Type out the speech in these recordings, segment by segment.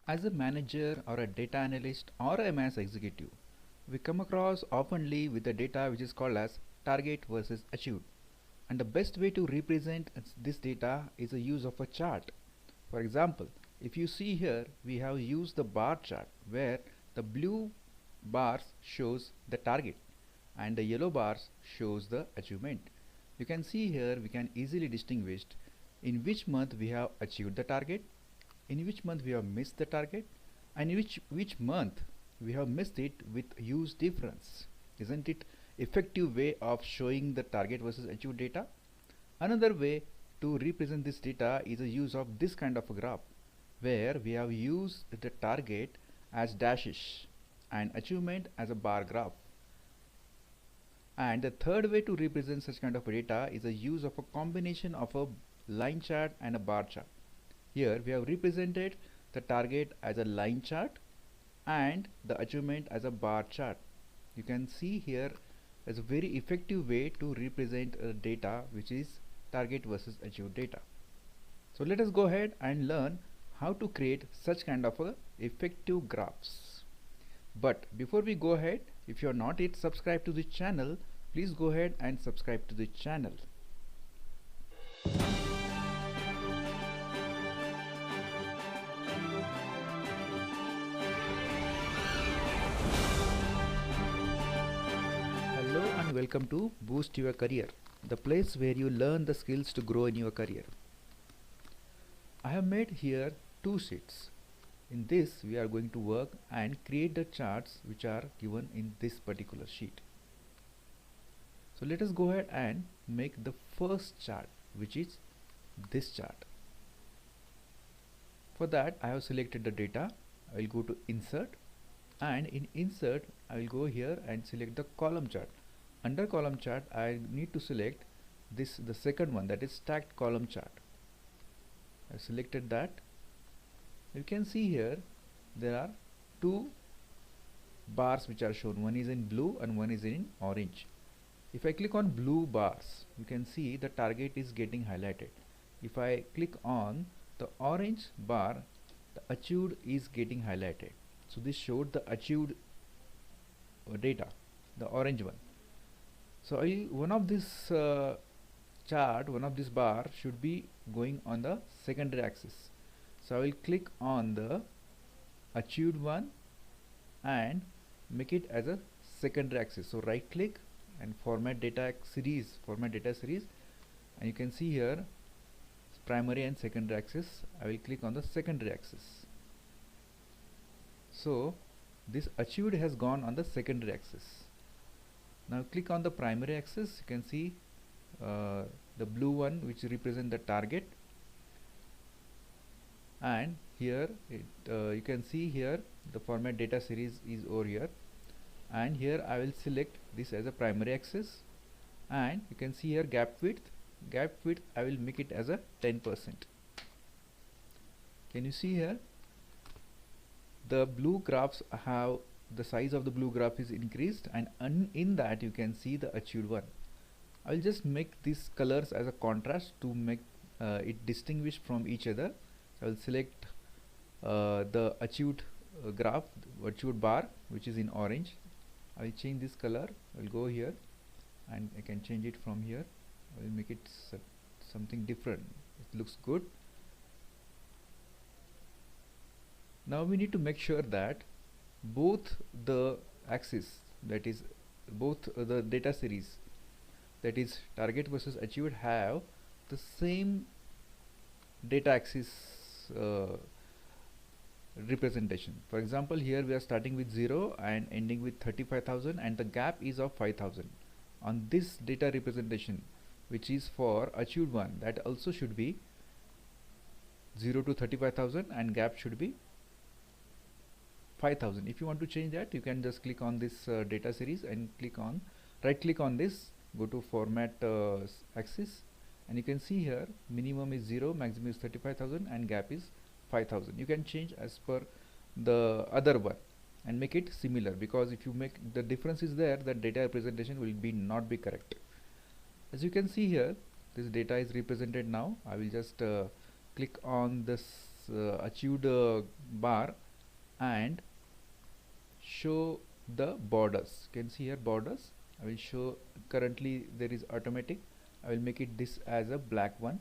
As a manager or a data analyst or a MS executive, we come across oftenly with the data which is called as target versus achieved. And the best way to represent this data is a use of a chart. For example, if you see here, we have used the bar chart where the blue bars shows the target and the yellow bars shows the achievement. You can see here we can easily distinguish in which month we have achieved the target, in which month we have missed the target, and which month we have missed it with huge difference. Isn't it effective way of showing the target versus achieved data? Another way to represent this data is a use of this kind of a graph where we have used the target as dashes and achievement as a bar graph. And the third way to represent such kind of data is a use of a combination of a line chart and a bar chart. Here we have represented the target as a line chart and the achievement as a bar chart. You can see here as a very effective way to represent data which is target versus achieved data. So let us go ahead and learn how to create such kind of effective graphs. But before we go ahead, if you are not yet subscribed to the channel, please go ahead and subscribe to the channel. Hello and welcome to Boost Your Career, the place where you learn the skills to grow in your career. I have made here two sheets. In this we are going to work and create the charts which are given in this particular sheet. So let us go ahead and make the first chart, which is this chart. For that I have selected the data. I will go to insert, and in insert I will go here and select the column chart. Under column chart I need to select this, the second one, that is stacked column chart. I have selected that. You can see here there are two bars which are shown. One is in blue and one is in orange. If I click on blue bars, you can see the target is getting highlighted. If I click on the orange bar, the achieved is getting highlighted. So this showed the achieved data, the orange one. So one of this chart, one of this bar should be going on the secondary axis. So I will click on the achieved one and make it as a secondary axis. So right click and format data series, and you can see here primary and secondary axis. I will click on the secondary axis. So this achieved has gone on the secondary axis. Now click on the primary axis. You can see the blue one which represent the target, and here you can see here the format data series is over here, and here I will select this as a primary axis, and you can see here gap width I will make it as a 10%. Can you see here the blue graphs have the size of the blue graph is increased, and in that you can see the achieved one. I will just make these colors as a contrast to make it distinguish from each other. I will select the achieved graph, achieved bar, which is in orange. I will change this color. I will go here and I can change it from here. I will make it something different. It looks good. Now we need to make sure that both the axis, that is both the data series, that is target versus achieved, have the same data axis representation. For example, here we are starting with 0 and ending with 35,000, and the gap is of 5,000. On this data representation, which is for achieved one, that also should be 0 to 35,000 and gap should be 5,000. If you want to change that, you can just click on this data series and right click on this, go to format axis, and you can see here minimum is 0, maximum is 35,000 and gap is 5,000. You can change as per the other one and make it similar, because if you make the difference is there, the data representation will be not be correct. As you can see here, this data is represented now. I will just click on this achieved bar and show the borders. You can see here borders. I will show, currently there is automatic. I will make it this as a black one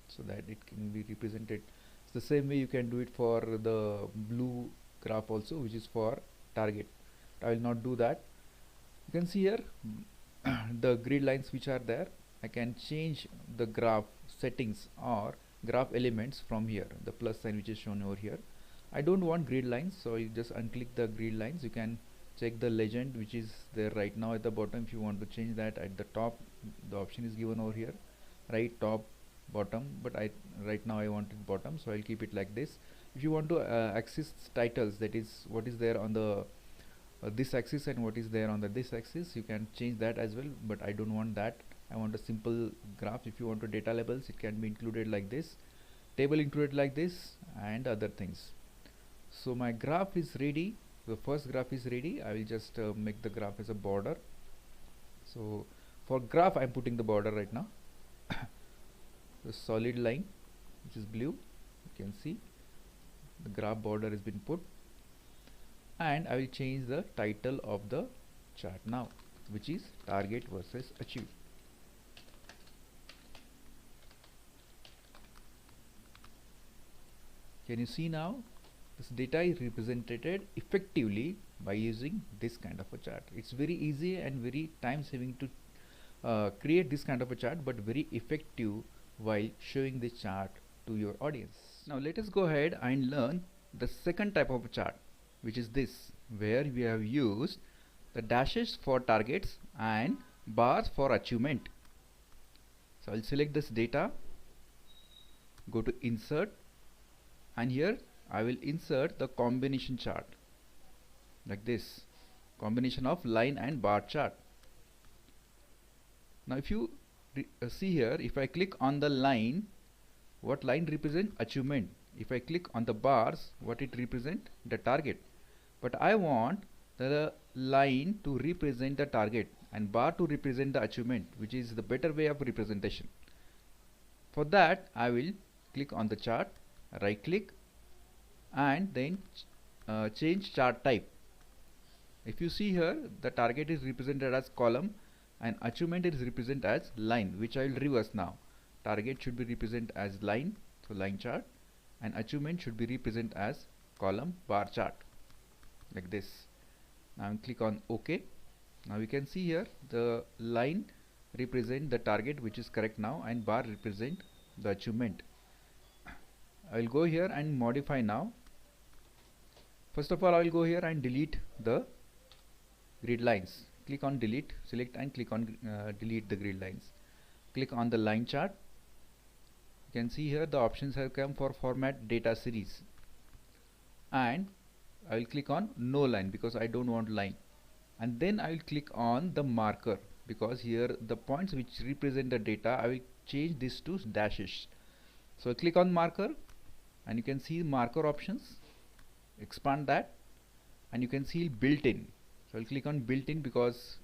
so that it can be represented. It's the same way you can do it for the blue graph also, which is for target. I will not do that. You can see here the grid lines which are there. I can change the graph settings or graph elements from here, the plus sign which is shown over here. I don't want grid lines, so you just unclick the grid lines. You can check the legend which is there right now at the bottom. If you want to change that at the top, the option is given over here, right, top, bottom, but right now I want it bottom, so I'll keep it like this. If you want to access titles, that is what is there on the this axis and what is there on the this axis, you can change that as well, but I don't want that. I want a simple graph. If you want to data labels, it can be included like this, table included like this, and other things. So my graph is ready. The first graph is ready. I will just make the graph as a border. So for graph I'm putting the border right now. The solid line which is blue, you can see the graph border has been put, and I will change the title of the chart now, which is target versus achieve. Can you see now? This data is represented effectively by using this kind of a chart. It's very easy and very time saving to create this kind of a chart, but very effective while showing this chart to your audience. Now let us go ahead and learn the second type of a chart, which is this, where we have used the dashes for targets and bars for achievement. So I'll select this data, go to insert, and here I will insert the combination chart like this, combination of line and bar chart. Now if you see here, if I click on the line, what line represent achievement. If I click on the bars, what it represent, the target. But I want the line to represent the target and bar to represent the achievement, which is the better way of representation. For that I will click on the chart, right click, and then change chart type. If you see here, the target is represented as column and achievement is represented as line, which I will reverse now. Target should be represented as line, so line chart, and achievement should be represented as column bar chart like this. Now I click on OK. Now you can see here the line represent the target, which is correct now, and bar represent the achievement. I will go here and modify now. First of all, I will go here and delete the grid lines. Click on delete, select and click on delete the grid lines. Click on the line chart. You can see here the options have come for format data series, and I will click on no line because I don't want line, and then I will click on the marker because here the points which represent the data, I will change this to dashes. So click on marker, and you can see marker options, expand that, and you can see built-in. So I'll click on built-in because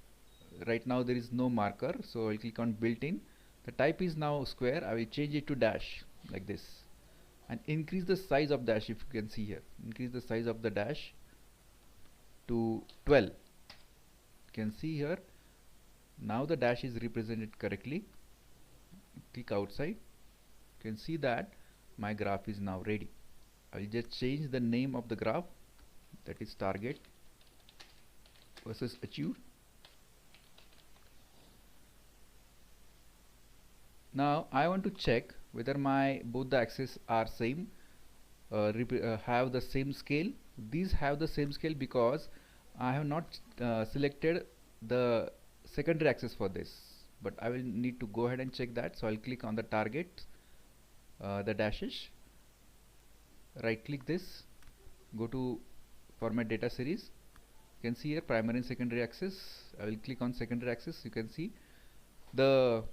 right now there is no marker, so I'll click on built-in. The type is now square. I will change it to dash like this, and increase the size of dash. If you can see here, increase the size of the dash to 12. You can see here now the dash is represented correctly. Click outside. You can see that my graph is now ready. I will just change the name of the graph, that is target versus achieved. Now I want to check whether my both the axes are same, have the same scale. These have the same scale because I have not selected the secondary axis for this, but I will need to go ahead and check that. So I'll click on the target, the dashes, right click this, go to format data series. You can see here primary and secondary axis. I will click on secondary axis. You can see the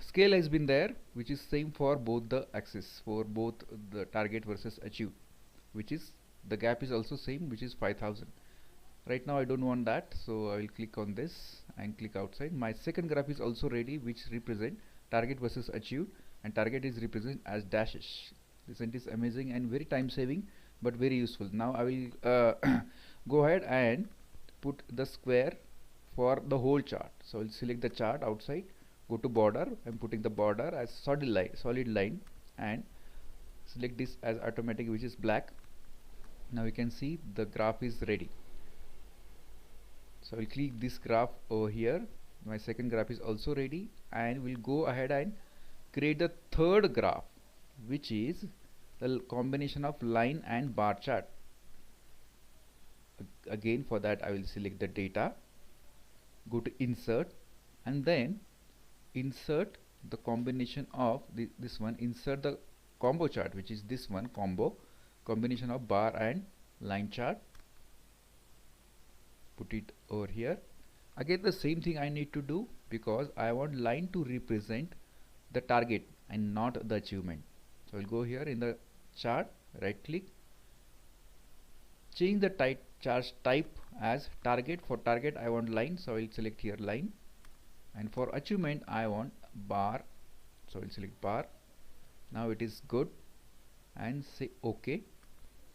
scale has been there, which is same for both the axis, for both the target versus achieve, which is the gap is also same, which is 5000. Right now I don't want that, so I will click on this and click outside. My second graph is also ready, which represent target versus achieved, and target is represented as dashes. This is amazing and very time saving but very useful. Now I will go ahead and put the square for the whole chart. So I'll select the chart outside, go to border. I'm putting the border as solid line and select this as automatic, which is black. Now you can see the graph is ready. So I'll click this graph over here. My second graph is also ready, and we'll go ahead and create the third graph, which is the combination of line and bar chart. Again, for that I will select the data, go to insert, and then insert the combination of this one, insert the combo chart, which is this one, combination of bar and line chart. Put it over here. Again the same thing I need to do, because I want line to represent the target and not the achievement. So I'll go here in the chart, right click, change the chart type as target. For target I want line, so I'll select here line, and for achievement I want bar, so I'll select bar. Now it is good, and say OK.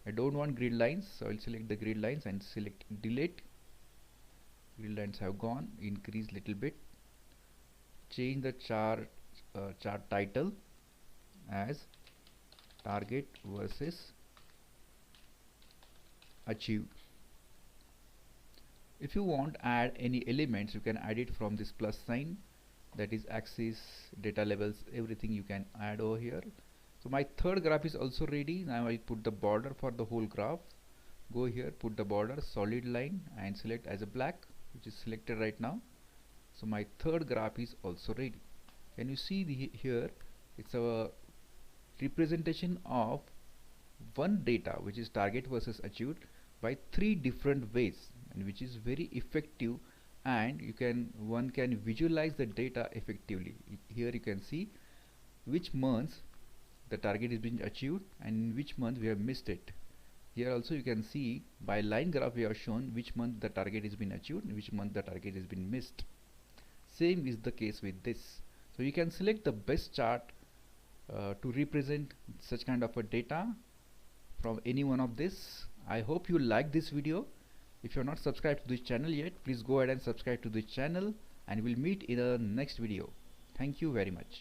I don't want grid lines, so I'll select the grid lines and select delete. Grid lines have gone, increase little bit. Change the chart title as target versus achieved. If you want add any elements, you can add it from this plus sign, that is axis, data levels, everything you can add over here. So my third graph is also ready. Now I'll put the border for the whole graph. Go here, put the border solid line and select as a black, which is selected right now. So my third graph is also ready. Can you see here it's a representation of one data, which is target versus achieved, by 3 different ways, and which is very effective, and one can visualize the data effectively. Here you can see which months the target is being achieved and in which month we have missed it. Here also you can see by line graph we have shown which month the target is been achieved and which month the target has been missed. Same is the case with this. So you can select the best chart to represent such kind of a data from any one of this. I hope you like this video. If you are not subscribed to this channel yet, please go ahead and subscribe to this channel, and we'll meet in the next video. Thank you very much.